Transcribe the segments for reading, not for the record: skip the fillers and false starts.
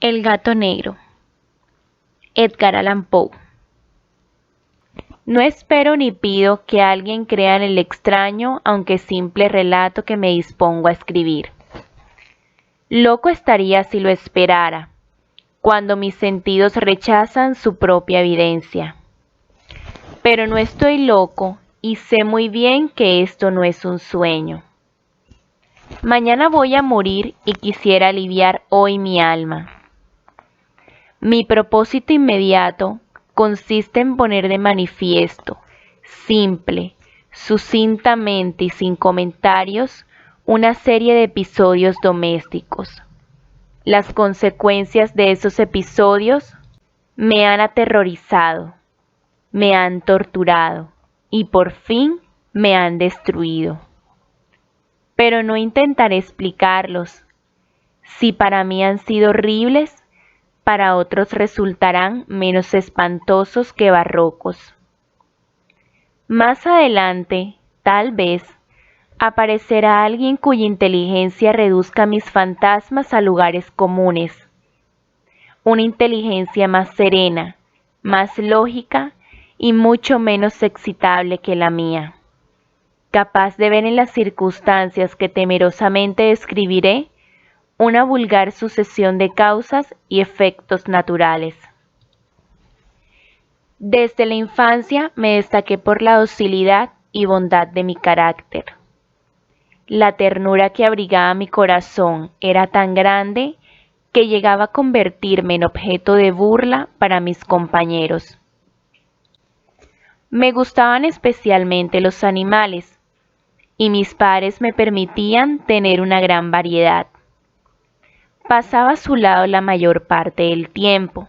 El gato negro. Edgar Allan Poe. No espero ni pido que alguien crea en el extraño, aunque simple relato que me dispongo a escribir. Loco estaría si lo esperara, cuando mis sentidos rechazan su propia evidencia. Pero no estoy loco y sé muy bien que esto no es un sueño. Mañana voy a morir y quisiera aliviar hoy mi alma. Mi propósito inmediato consiste en poner de manifiesto, simple, sucintamente y sin comentarios, una serie de episodios domésticos. Las consecuencias de esos episodios me han aterrorizado, me han torturado y por fin me han destruido. Pero no intentaré explicarlos. Si para mí han sido horribles, para otros resultarán menos espantosos que barrocos. Más adelante, tal vez, aparecerá alguien cuya inteligencia reduzca mis fantasmas a lugares comunes. Una inteligencia más serena, más lógica y mucho menos excitable que la mía, capaz de ver en las circunstancias que temerosamente describiré una vulgar sucesión de causas y efectos naturales. Desde la infancia me destaqué por la docilidad y bondad de mi carácter. La ternura que abrigaba mi corazón era tan grande que llegaba a convertirme en objeto de burla para mis compañeros. Me gustaban especialmente los animales, y mis padres me permitían tener una gran variedad. Pasaba a su lado la mayor parte del tiempo,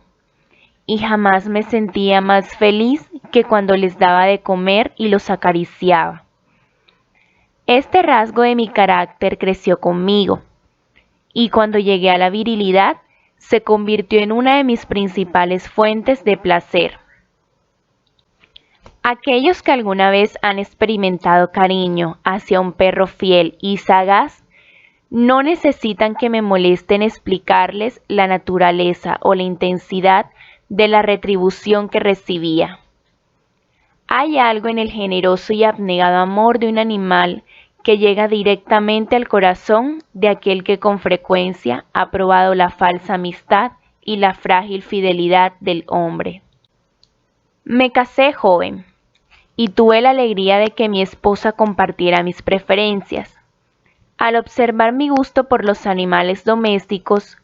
y jamás me sentía más feliz que cuando les daba de comer y los acariciaba. Este rasgo de mi carácter creció conmigo, y cuando llegué a la virilidad, se convirtió en una de mis principales fuentes de placer. Aquellos que alguna vez han experimentado cariño hacia un perro fiel y sagaz, no necesitan que me molesten explicarles la naturaleza o la intensidad de la retribución que recibía. Hay algo en el generoso y abnegado amor de un animal que llega directamente al corazón de aquel que con frecuencia ha probado la falsa amistad y la frágil fidelidad del hombre. Me casé joven y tuve la alegría de que mi esposa compartiera mis preferencias. Al observar mi gusto por los animales domésticos,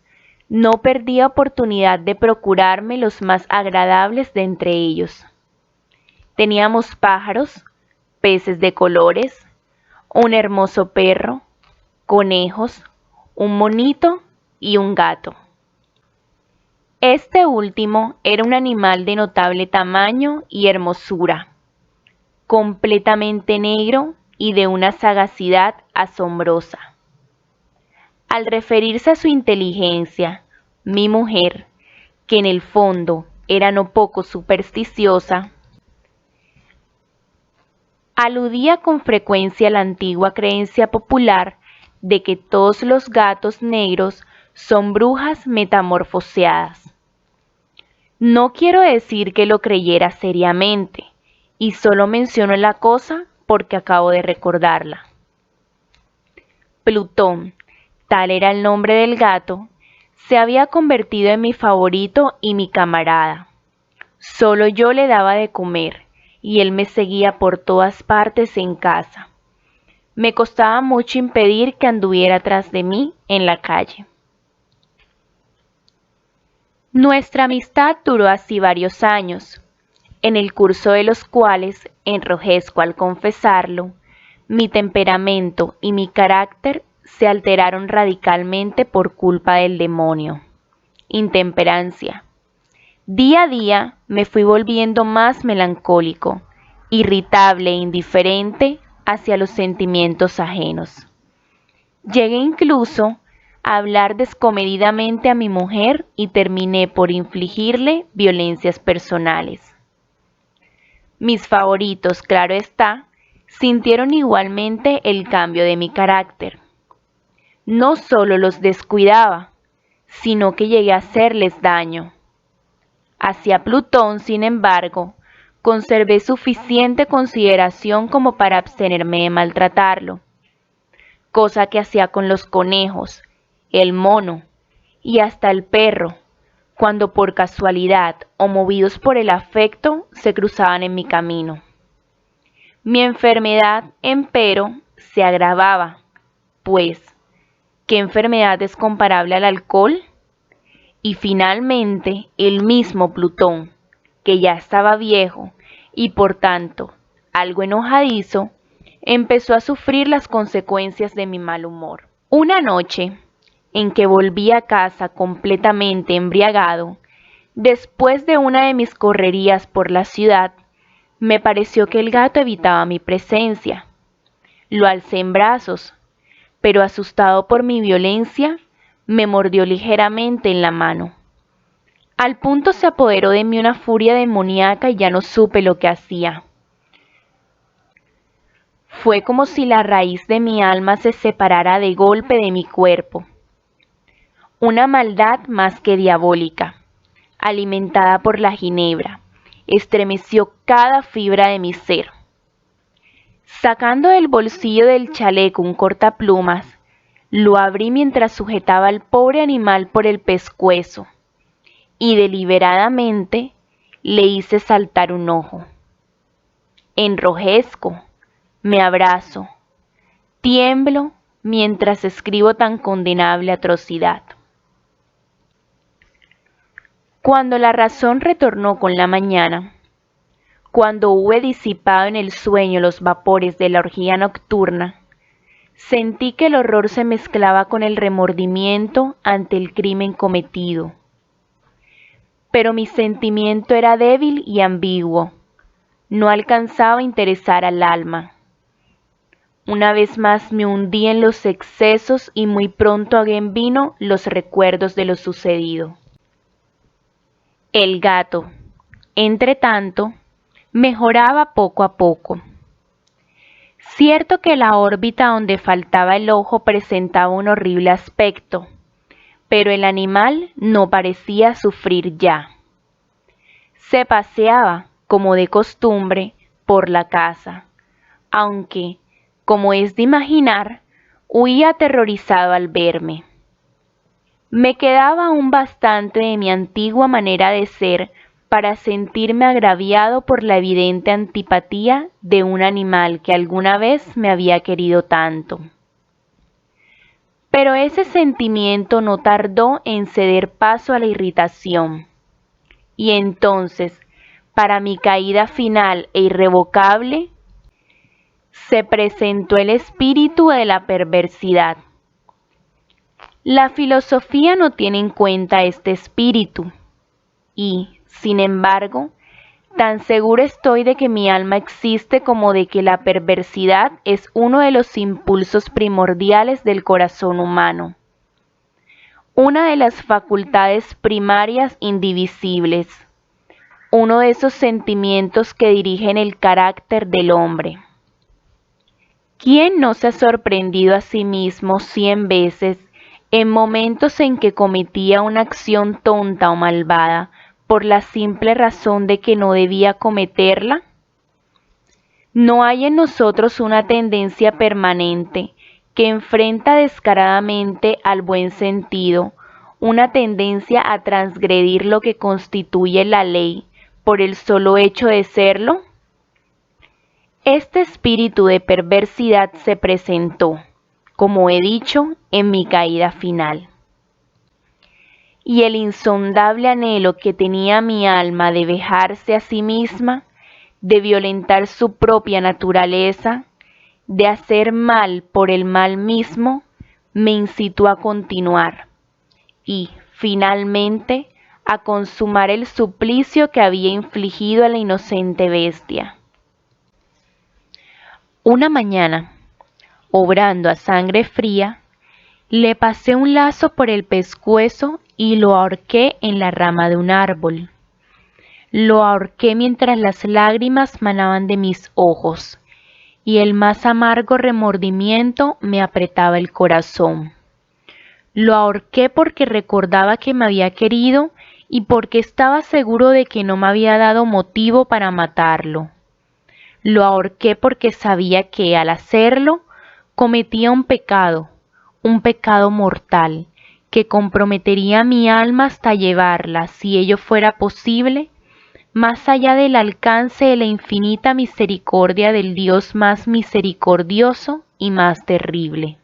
no perdí oportunidad de procurarme los más agradables de entre ellos. Teníamos pájaros, peces de colores, un hermoso perro, conejos, un monito y un gato. Este último era un animal de notable tamaño y hermosura, completamente negro y de una sagacidad asombrosa. Al referirse a su inteligencia, mi mujer, que en el fondo era no poco supersticiosa, aludía con frecuencia a la antigua creencia popular de que todos los gatos negros son brujas metamorfoseadas. No quiero decir que lo creyera seriamente, y solo menciono la cosa porque acabo de recordarla. Plutón, tal era el nombre del gato, se había convertido en mi favorito y mi camarada. Solo yo le daba de comer, y él me seguía por todas partes en casa. Me costaba mucho impedir que anduviera tras de mí en la calle. Nuestra amistad duró así varios años, en el curso de los cuales, enrojezco al confesarlo, mi temperamento y mi carácter se alteraron radicalmente por culpa del demonio. Intemperancia. Día a día me fui volviendo más melancólico, irritable e indiferente hacia los sentimientos ajenos. Llegué incluso a hablar descomedidamente a mi mujer y terminé por infligirle violencias personales. Mis favoritos, claro está, sintieron igualmente el cambio de mi carácter. No solo los descuidaba, sino que llegué a hacerles daño. Hacia Plutón, sin embargo, conservé suficiente consideración como para abstenerme de maltratarlo, cosa que hacía con los conejos, el mono y hasta el perro, cuando por casualidad o movidos por el afecto se cruzaban en mi camino. Mi enfermedad, empero, se agravaba, pues, ¿qué enfermedad es comparable al alcohol? Y finalmente el mismo Plutón, que ya estaba viejo y por tanto algo enojadizo, empezó a sufrir las consecuencias de mi mal humor. Una noche, en que volví a casa completamente embriagado, después de una de mis correrías por la ciudad, me pareció que el gato evitaba mi presencia. Lo alcé en brazos, pero asustado por mi violencia, me mordió ligeramente en la mano. Al punto se apoderó de mí una furia demoníaca y ya no supe lo que hacía. Fue como si la raíz de mi alma se separara de golpe de mi cuerpo. Una maldad más que diabólica, alimentada por la ginebra, estremeció cada fibra de mi ser. Sacando del bolsillo del chaleco un cortaplumas, lo abrí mientras sujetaba al pobre animal por el pescuezo y deliberadamente le hice saltar un ojo. Enrojezco, me abrazo, tiemblo mientras escribo tan condenable atrocidad. Cuando la razón retornó con la mañana, cuando hube disipado en el sueño los vapores de la orgía nocturna, sentí que el horror se mezclaba con el remordimiento ante el crimen cometido. Pero mi sentimiento era débil y ambiguo, no alcanzaba a interesar al alma. Una vez más me hundí en los excesos y muy pronto ahogué en vino los recuerdos de lo sucedido. El gato, entretanto, mejoraba poco a poco. Cierto que la órbita donde faltaba el ojo presentaba un horrible aspecto, pero el animal no parecía sufrir ya. Se paseaba, como de costumbre, por la casa, aunque, como es de imaginar, huía aterrorizado al verme. Me quedaba aún bastante de mi antigua manera de ser para sentirme agraviado por la evidente antipatía de un animal que alguna vez me había querido tanto. Pero ese sentimiento no tardó en ceder paso a la irritación. Y entonces, para mi caída final e irrevocable, se presentó el espíritu de la perversidad. La filosofía no tiene en cuenta este espíritu y, sin embargo, tan seguro estoy de que mi alma existe como de que la perversidad es uno de los impulsos primordiales del corazón humano, una de las facultades primarias indivisibles, uno de esos sentimientos que dirigen el carácter del hombre. ¿Quién no se ha sorprendido a sí mismo 100 veces en momentos en que cometía una acción tonta o malvada por la simple razón de que no debía cometerla? ¿No hay en nosotros una tendencia permanente que enfrenta descaradamente al buen sentido, una tendencia a transgredir lo que constituye la ley por el solo hecho de serlo? Este espíritu de perversidad se presentó, como he dicho, en mi caída final. Y el insondable anhelo que tenía mi alma de vejarse a sí misma, de violentar su propia naturaleza, de hacer mal por el mal mismo, me incitó a continuar y, finalmente, a consumar el suplicio que había infligido a la inocente bestia. Una mañana, obrando a sangre fría, le pasé un lazo por el pescuezo y lo ahorqué en la rama de un árbol. Lo ahorqué mientras las lágrimas manaban de mis ojos y el más amargo remordimiento me apretaba el corazón. Lo ahorqué porque recordaba que me había querido y porque estaba seguro de que no me había dado motivo para matarlo. Lo ahorqué porque sabía que al hacerlo cometía un pecado mortal, que comprometería mi alma hasta llevarla, si ello fuera posible, más allá del alcance de la infinita misericordia del Dios más misericordioso y más terrible.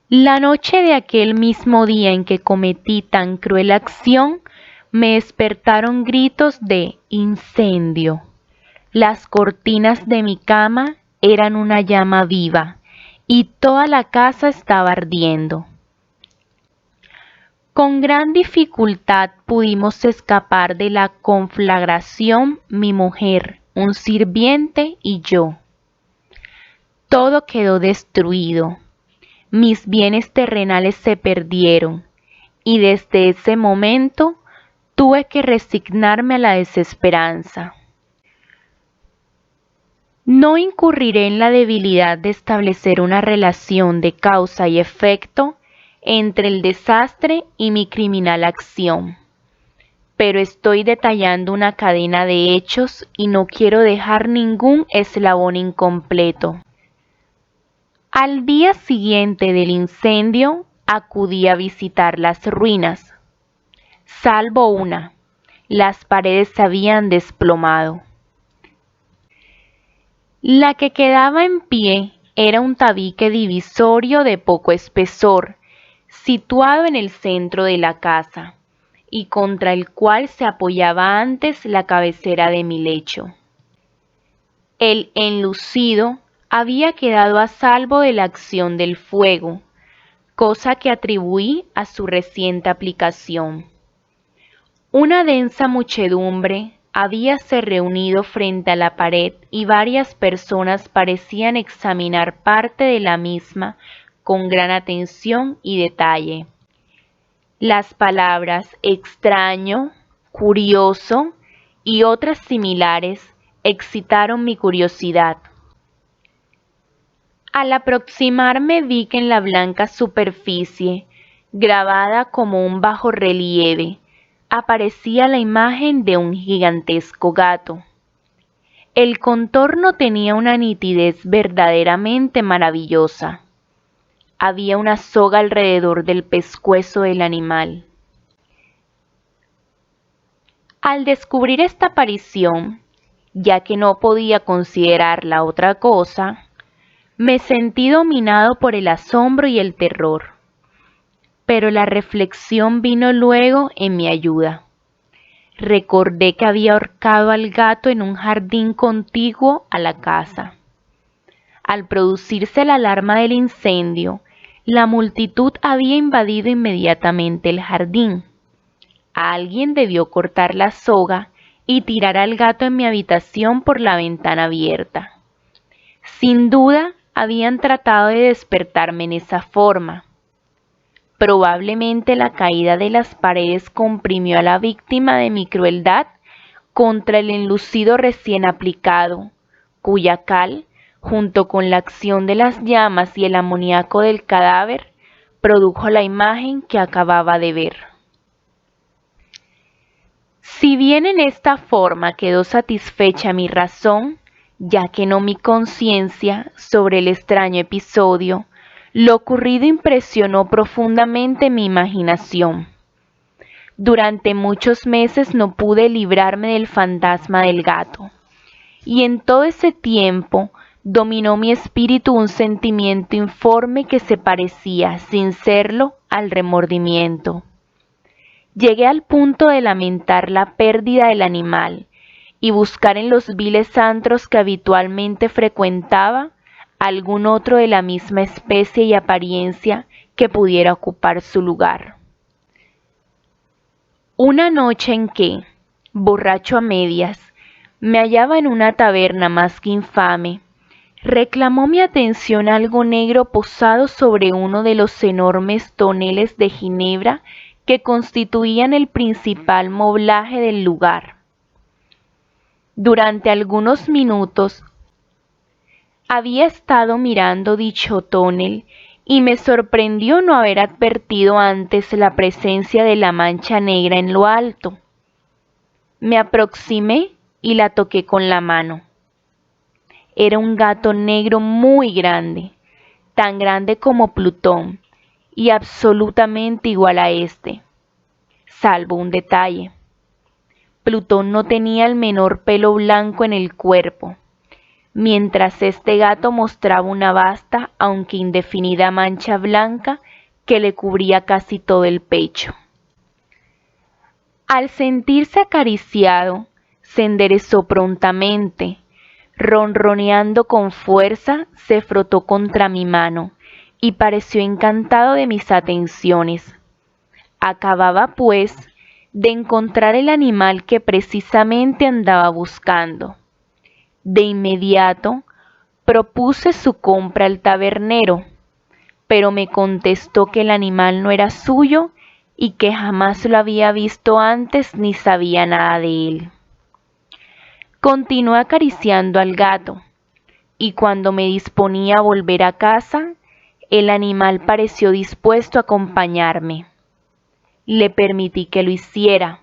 La noche de aquel mismo día en que cometí tan cruel acción, me despertaron gritos de incendio. Las cortinas de mi cama eran una llama viva y toda la casa estaba ardiendo. Con gran dificultad pudimos escapar de la conflagración mi mujer, un sirviente y yo. Todo quedó destruido. Mis bienes terrenales se perdieron y desde ese momento tuve que resignarme a la desesperanza. No incurriré en la debilidad de establecer una relación de causa y efecto entre el desastre y mi criminal acción, pero estoy detallando una cadena de hechos y no quiero dejar ningún eslabón incompleto. Al día siguiente del incendio, acudí a visitar las ruinas, salvo una. Las paredes se habían desplomado. La que quedaba en pie era un tabique divisorio de poco espesor, situado en el centro de la casa, y contra el cual se apoyaba antes la cabecera de mi lecho. El enlucido había quedado a salvo de la acción del fuego, cosa que atribuí a su reciente aplicación. Una densa muchedumbre habíase reunido frente a la pared y varias personas parecían examinar parte de la misma con gran atención y detalle. Las palabras extraño, curioso y otras similares excitaron mi curiosidad. Al aproximarme vi que en la blanca superficie, grabada como un bajorrelieve, aparecía la imagen de un gigantesco gato. El contorno tenía una nitidez verdaderamente maravillosa. Había una soga alrededor del pescuezo del animal. Al descubrir esta aparición, ya que no podía considerarla otra cosa, me sentí dominado por el asombro y el terror. Pero la reflexión vino luego en mi ayuda. Recordé que había ahorcado al gato en un jardín contiguo a la casa. Al producirse la alarma del incendio, la multitud había invadido inmediatamente el jardín. Alguien debió cortar la soga y tirar al gato en mi habitación por la ventana abierta. Sin duda, habían tratado de despertarme en esa forma. Probablemente la caída de las paredes comprimió a la víctima de mi crueldad contra el enlucido recién aplicado, cuya cal, junto con la acción de las llamas y el amoníaco del cadáver, produjo la imagen que acababa de ver. Si bien en esta forma quedó satisfecha mi razón, ya que no mi conciencia, sobre el extraño episodio, lo ocurrido impresionó profundamente mi imaginación. Durante muchos meses no pude librarme del fantasma del gato, y en todo ese tiempo dominó mi espíritu un sentimiento informe que se parecía, sin serlo, al remordimiento. Llegué al punto de lamentar la pérdida del animal y buscar en los viles antros que habitualmente frecuentaba algún otro de la misma especie y apariencia que pudiera ocupar su lugar. Una noche en que, borracho a medias, me hallaba en una taberna más que infame, reclamó mi atención algo negro posado sobre uno de los enormes toneles de ginebra que constituían el principal moblaje del lugar. Durante algunos minutos había estado mirando dicho tonel y me sorprendió no haber advertido antes la presencia de la mancha negra en lo alto. Me aproximé y la toqué con la mano. Era un gato negro muy grande, tan grande como Plutón, y absolutamente igual a este, salvo un detalle. Plutón no tenía el menor pelo blanco en el cuerpo, mientras este gato mostraba una vasta, aunque indefinida mancha blanca que le cubría casi todo el pecho. Al sentirse acariciado, se enderezó prontamente. Ronroneando con fuerza, se frotó contra mi mano y pareció encantado de mis atenciones. Acababa, pues, de encontrar el animal que precisamente andaba buscando. De inmediato, propuse su compra al tabernero, pero me contestó que el animal no era suyo y que jamás lo había visto antes ni sabía nada de él. Continué acariciando al gato, y cuando me disponía a volver a casa, el animal pareció dispuesto a acompañarme. Le permití que lo hiciera,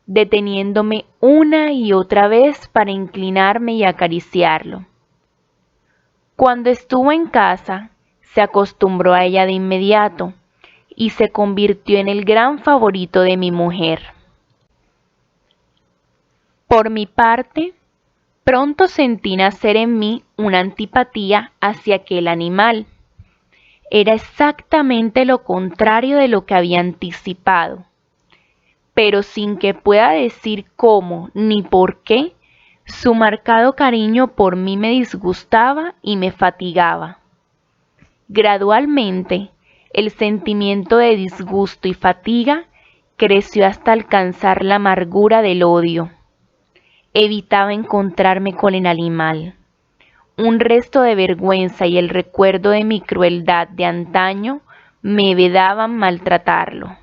deteniéndome una y otra vez para inclinarme y acariciarlo. Cuando estuvo en casa, se acostumbró a ella de inmediato y se convirtió en el gran favorito de mi mujer. Por mi parte, pronto sentí nacer en mí una antipatía hacia aquel animal. Era exactamente lo contrario de lo que había anticipado, pero sin que pueda decir cómo ni por qué, su marcado cariño por mí me disgustaba y me fatigaba. Gradualmente, el sentimiento de disgusto y fatiga creció hasta alcanzar la amargura del odio. Evitaba encontrarme con el animal. Un resto de vergüenza y el recuerdo de mi crueldad de antaño me vedaban maltratarlo.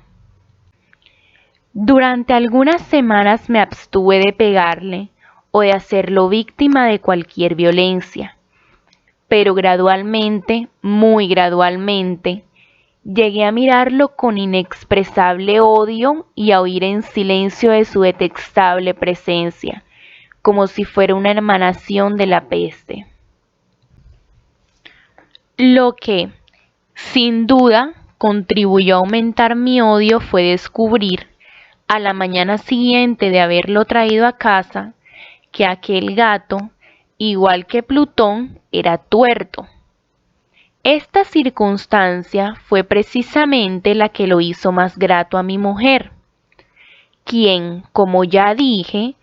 Durante algunas semanas me abstuve de pegarle o de hacerlo víctima de cualquier violencia, pero gradualmente, muy gradualmente, llegué a mirarlo con inexpresable odio y a oír en silencio de su detestable presencia, como si fuera una emanación de la peste. Lo que, sin duda, contribuyó a aumentar mi odio fue descubrir, a la mañana siguiente de haberlo traído a casa, que aquel gato, igual que Plutón, era tuerto. Esta circunstancia fue precisamente la que lo hizo más grato a mi mujer, quien, como ya dije,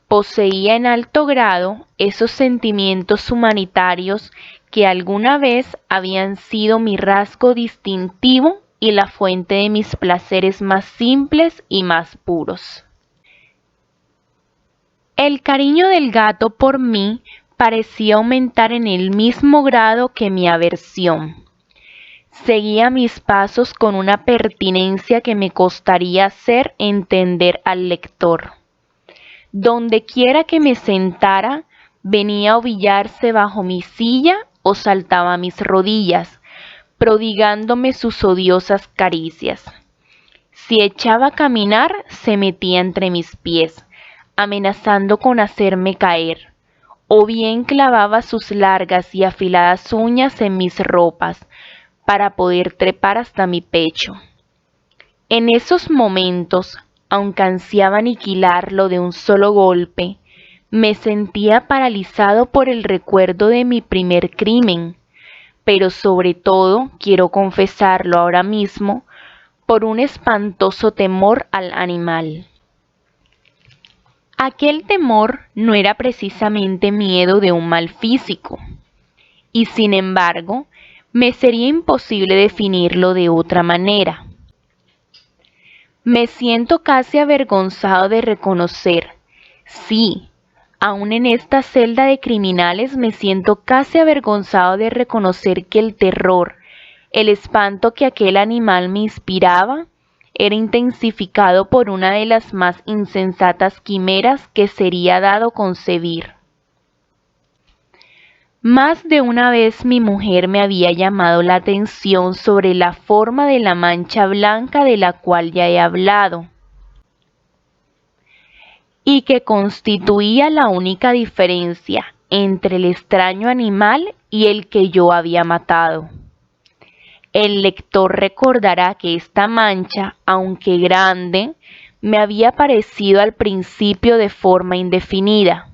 poseía en alto grado esos sentimientos humanitarios que alguna vez habían sido mi rasgo distintivo y la fuente de mis placeres más simples y más puros. El cariño del gato por mí parecía aumentar en el mismo grado que mi aversión. Seguía mis pasos con una pertinencia que me costaría hacer entender al lector. Donde quiera que me sentara, venía a ovillarse bajo mi silla o saltaba a mis rodillas, prodigándome sus odiosas caricias. Si echaba a caminar, se metía entre mis pies, amenazando con hacerme caer, o bien clavaba sus largas y afiladas uñas en mis ropas, para poder trepar hasta mi pecho. En esos momentos, aunque ansiaba aniquilarlo de un solo golpe, me sentía paralizado por el recuerdo de mi primer crimen, pero sobre todo, quiero confesarlo ahora mismo, por un espantoso temor al animal. Aquel temor no era precisamente miedo de un mal físico, y sin embargo, me sería imposible definirlo de otra manera. Me siento casi avergonzado de reconocer, sí, aún en esta celda de criminales me siento casi avergonzado de reconocer que el terror, el espanto que aquel animal me inspiraba, era intensificado por una de las más insensatas quimeras que sería dado concebir. Más de una vez mi mujer me había llamado la atención sobre la forma de la mancha blanca de la cual ya he hablado, y que constituía la única diferencia entre el extraño animal y el que yo había matado. El lector recordará que esta mancha, aunque grande, me había parecido al principio de forma indefinida,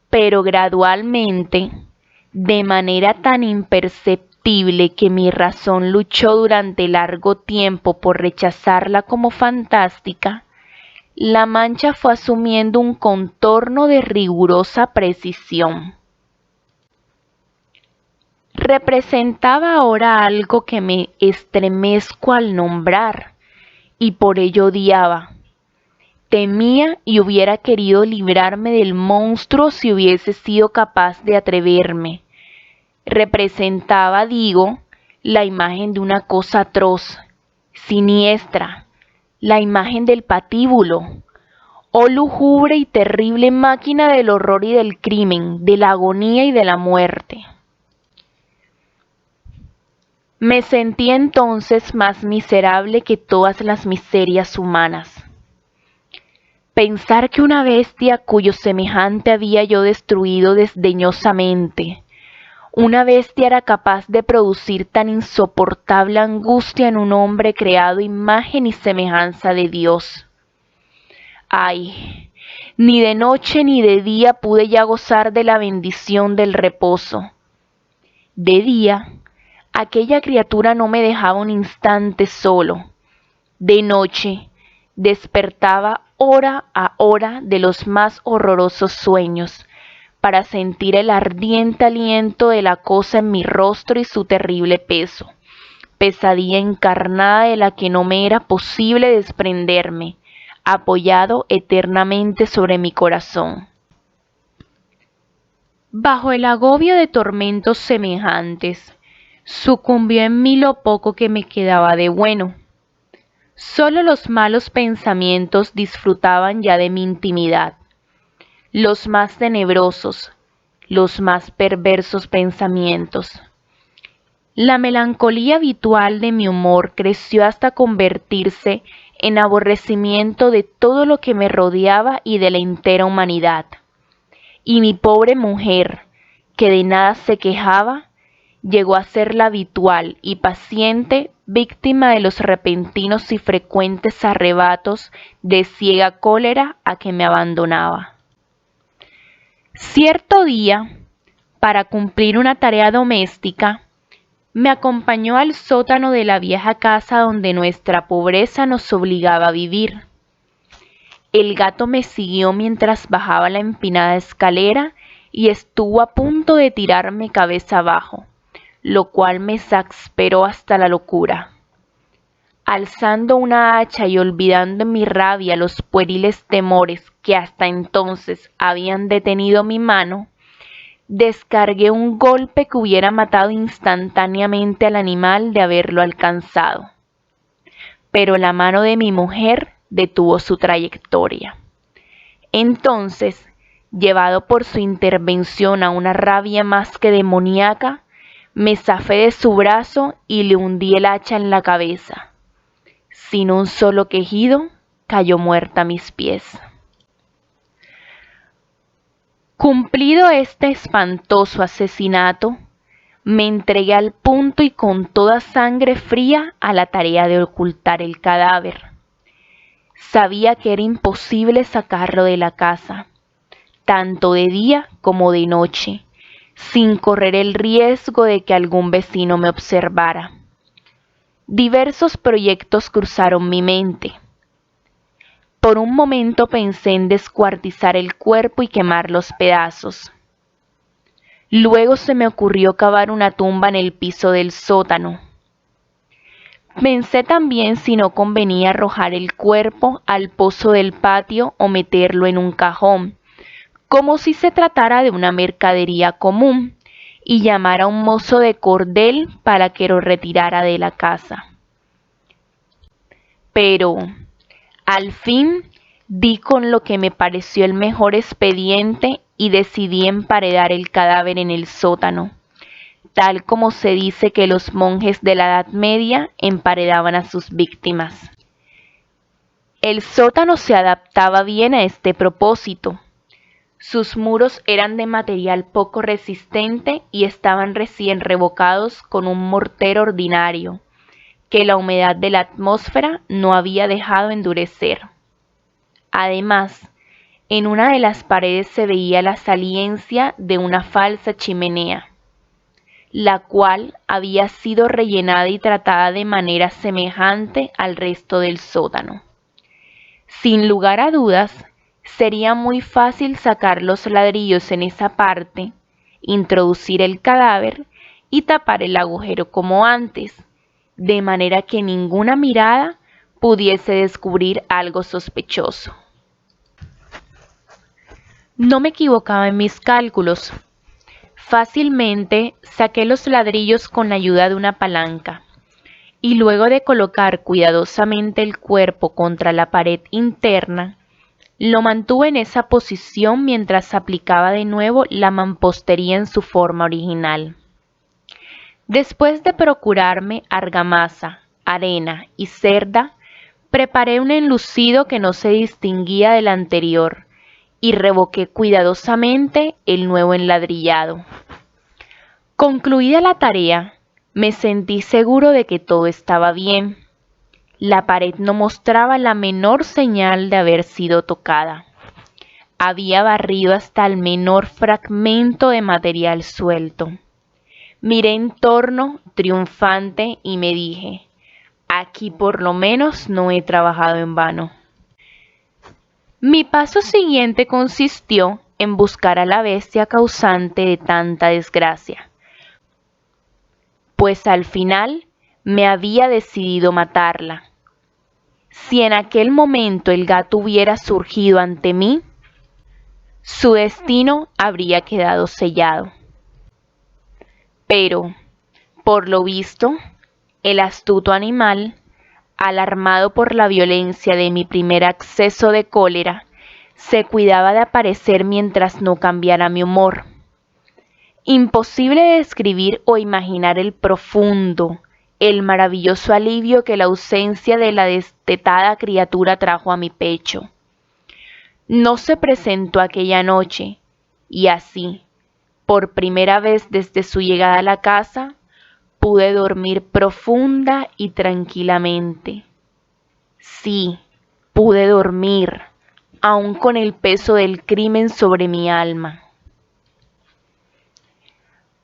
pero gradualmente, de manera tan imperceptible que mi razón luchó durante largo tiempo por rechazarla como fantástica, la mancha fue asumiendo un contorno de rigurosa precisión. Representaba ahora algo que me estremezco al nombrar, y por ello odiaba. Temía y hubiera querido librarme del monstruo si hubiese sido capaz de atreverme. Representaba, digo, la imagen de una cosa atroz, siniestra, la imagen del patíbulo, oh lúgubre y terrible máquina del horror y del crimen, de la agonía y de la muerte. Me sentí entonces más miserable que todas las miserias humanas. Pensar que una bestia cuyo semejante había yo destruido desdeñosamente, una bestia era capaz de producir tan insoportable angustia en un hombre creado imagen y semejanza de Dios. Ay, ni de noche ni de día pude ya gozar de la bendición del reposo. De día, aquella criatura no me dejaba un instante solo. De noche, despertaba hora a hora de los más horrorosos sueños, para sentir el ardiente aliento de la cosa en mi rostro y su terrible peso, pesadilla encarnada de la que no me era posible desprenderme, apoyado eternamente sobre mi corazón. Bajo el agobio de tormentos semejantes, sucumbió en mí lo poco que me quedaba de bueno. Solo los malos pensamientos disfrutaban ya de mi intimidad. Los más tenebrosos, los más perversos pensamientos. La melancolía habitual de mi humor creció hasta convertirse en aborrecimiento de todo lo que me rodeaba y de la entera humanidad. Y mi pobre mujer, que de nada se quejaba, llegó a ser la habitual y paciente víctima de los repentinos y frecuentes arrebatos de ciega cólera a que me abandonaba. Cierto día, para cumplir una tarea doméstica, me acompañó al sótano de la vieja casa donde nuestra pobreza nos obligaba a vivir. El gato me siguió mientras bajaba la empinada escalera y estuvo a punto de tirarme cabeza abajo, lo cual me exasperó hasta la locura. Alzando una hacha y olvidando en mi rabia los pueriles temores que hasta entonces habían detenido mi mano, descargué un golpe que hubiera matado instantáneamente al animal de haberlo alcanzado. Pero la mano de mi mujer detuvo su trayectoria. Entonces, llevado por su intervención a una rabia más que demoníaca, me zafé de su brazo y le hundí el hacha en la cabeza. Sin un solo quejido, cayó muerta a mis pies. Cumplido este espantoso asesinato, me entregué al punto y con toda sangre fría a la tarea de ocultar el cadáver. Sabía que era imposible sacarlo de la casa, tanto de día como de noche, sin correr el riesgo de que algún vecino me observara. Diversos proyectos cruzaron mi mente. Por un momento pensé en descuartizar el cuerpo y quemar los pedazos. Luego se me ocurrió cavar una tumba en el piso del sótano. Pensé también si no convenía arrojar el cuerpo al pozo del patio o meterlo en un cajón, como si se tratara de una mercadería común, y llamar a un mozo de cordel para que lo retirara de la casa. Pero, al fin, Di con lo que me pareció el mejor expediente y decidí emparedar el cadáver en el sótano, tal como se dice que los monjes de la Edad Media emparedaban a sus víctimas. El sótano se adaptaba bien a este propósito. Sus muros eran de material poco resistente y estaban recién revocados con un mortero ordinario, que la humedad de la atmósfera no había dejado endurecer. Además, en una de las paredes se veía la saliencia de una falsa chimenea, la cual había sido rellenada y tratada de manera semejante al resto del sótano. Sin lugar a dudas, sería muy fácil sacar los ladrillos en esa parte, introducir el cadáver y tapar el agujero como antes, de manera que ninguna mirada pudiese descubrir algo sospechoso. No me equivocaba en mis cálculos. Fácilmente saqué los ladrillos con la ayuda de una palanca y luego de colocar cuidadosamente el cuerpo contra la pared interna, lo mantuve en esa posición mientras aplicaba de nuevo la mampostería en su forma original. Después de procurarme argamasa, arena y cerda, preparé un enlucido que no se distinguía del anterior y revoqué cuidadosamente el nuevo enladrillado. Concluida la tarea, me sentí seguro de que todo estaba bien. La pared no mostraba la menor señal de haber sido tocada. Había barrido hasta el menor fragmento de material suelto. Miré en torno, triunfante, y me dije, aquí por lo menos no he trabajado en vano. Mi paso siguiente consistió en buscar a la bestia causante de tanta desgracia, pues al final me había decidido matarla. Si en aquel momento el gato hubiera surgido ante mí, su destino habría quedado sellado. Pero, por lo visto, el astuto animal, alarmado por la violencia de mi primer acceso de cólera, se cuidaba de aparecer mientras no cambiara mi humor. Imposible de describir o imaginar el profundo, el maravilloso alivio que la ausencia de la destetada criatura trajo a mi pecho. No se presentó aquella noche, y así, por primera vez desde su llegada a la casa, pude dormir profunda y tranquilamente. Sí, pude dormir, aun con el peso del crimen sobre mi alma.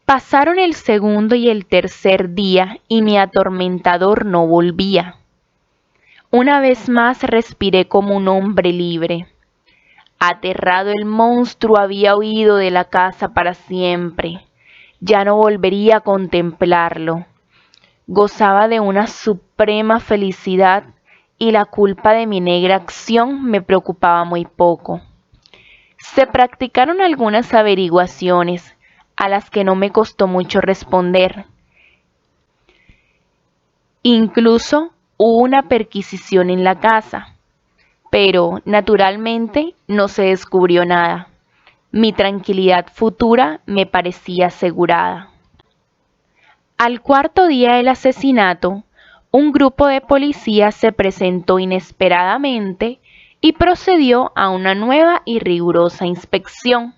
Pasaron el segundo y el tercer día y mi atormentador no volvía. Una vez más respiré como un hombre libre. Aterrado, el monstruo había huido de la casa para siempre. Ya no volvería a contemplarlo. Gozaba de una suprema felicidad y la culpa de mi negra acción me preocupaba muy poco. Se practicaron algunas averiguaciones, a las que no me costó mucho responder. Incluso hubo una perquisición en la casa, pero naturalmente no se descubrió nada. Mi tranquilidad futura me parecía asegurada. Al cuarto día del asesinato, un grupo de policías se presentó inesperadamente y procedió a una nueva y rigurosa inspección.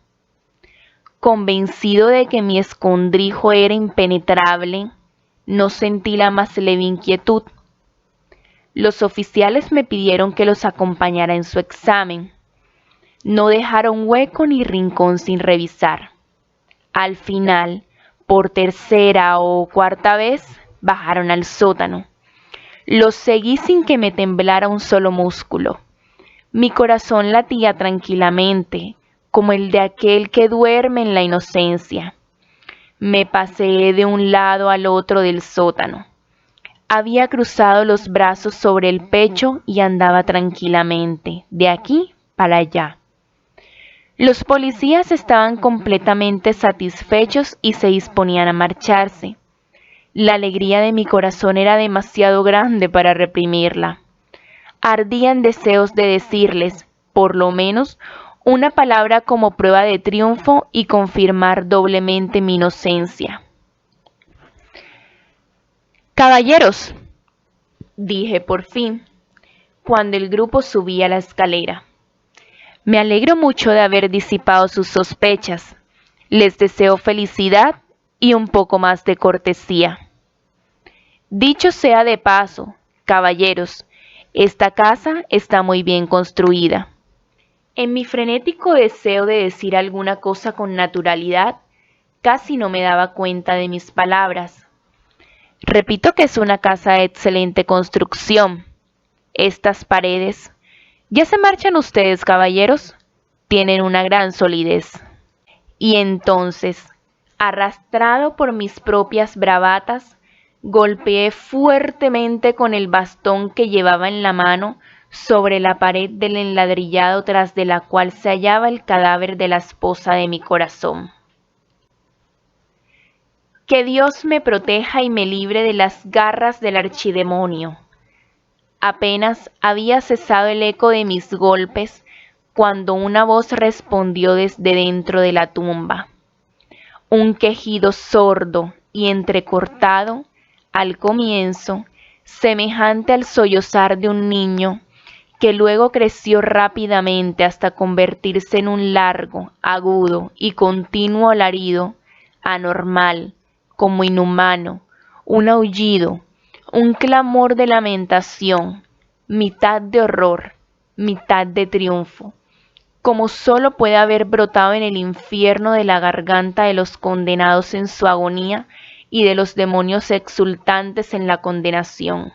Convencido de que mi escondrijo era impenetrable, no sentí la más leve inquietud. Los oficiales me pidieron que los acompañara en su examen. No dejaron hueco ni rincón sin revisar. Al final, por tercera o cuarta vez, bajaron al sótano. Los seguí sin que me temblara un solo músculo. Mi corazón latía tranquilamente, como el de aquel que duerme en la inocencia. Me paseé de un lado al otro del sótano. Había cruzado los brazos sobre el pecho y andaba tranquilamente, de aquí para allá. Los policías estaban completamente satisfechos y se disponían a marcharse. La alegría de mi corazón era demasiado grande para reprimirla. Ardía en deseos de decirles, por lo menos, una palabra como prueba de triunfo y confirmar doblemente mi inocencia. Caballeros, dije por fin, cuando el grupo subía la escalera. Me alegro mucho de haber disipado sus sospechas. Les deseo felicidad y un poco más de cortesía. Dicho sea de paso, caballeros, esta casa está muy bien construida. En mi frenético deseo de decir alguna cosa con naturalidad, casi no me daba cuenta de mis palabras. Repito que es una casa de excelente construcción. Estas paredes, ¿ya se marchan ustedes, caballeros? Tienen una gran solidez. Y entonces, arrastrado por mis propias bravatas, golpeé fuertemente con el bastón que llevaba en la mano sobre la pared del enladrillado tras de la cual se hallaba el cadáver de la esposa de mi corazón. Que Dios me proteja y me libre de las garras del archidemonio. Apenas había cesado el eco de mis golpes cuando una voz respondió desde dentro de la tumba. Un quejido sordo y entrecortado, al comienzo, semejante al sollozar de un niño, que luego creció rápidamente hasta convertirse en un largo, agudo y continuo alarido, anormal, como inhumano, un aullido, un clamor de lamentación, mitad de horror, mitad de triunfo, como solo puede haber brotado en el infierno de la garganta de los condenados en su agonía y de los demonios exultantes en la condenación.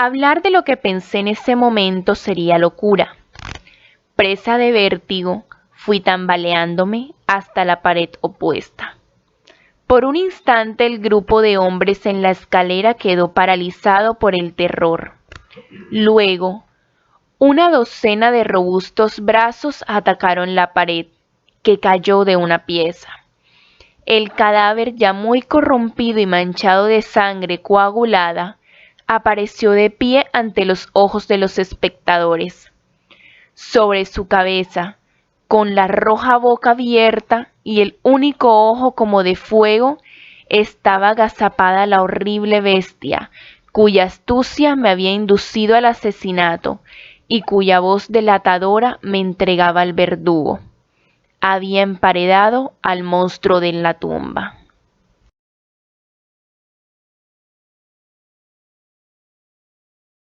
Hablar de lo que pensé en ese momento sería locura. Presa de vértigo, fui tambaleándome hasta la pared opuesta. Por un instante el grupo de hombres en la escalera quedó paralizado por el terror. Luego, una docena de robustos brazos atacaron la pared, que cayó de una pieza. El cadáver, ya muy corrompido y manchado de sangre coagulada, apareció de pie ante los ojos de los espectadores. Sobre su cabeza, con la roja boca abierta y el único ojo como de fuego, estaba agazapada la horrible bestia, cuya astucia me había inducido al asesinato y cuya voz delatadora me entregaba al verdugo. Había emparedado al monstruo de la tumba.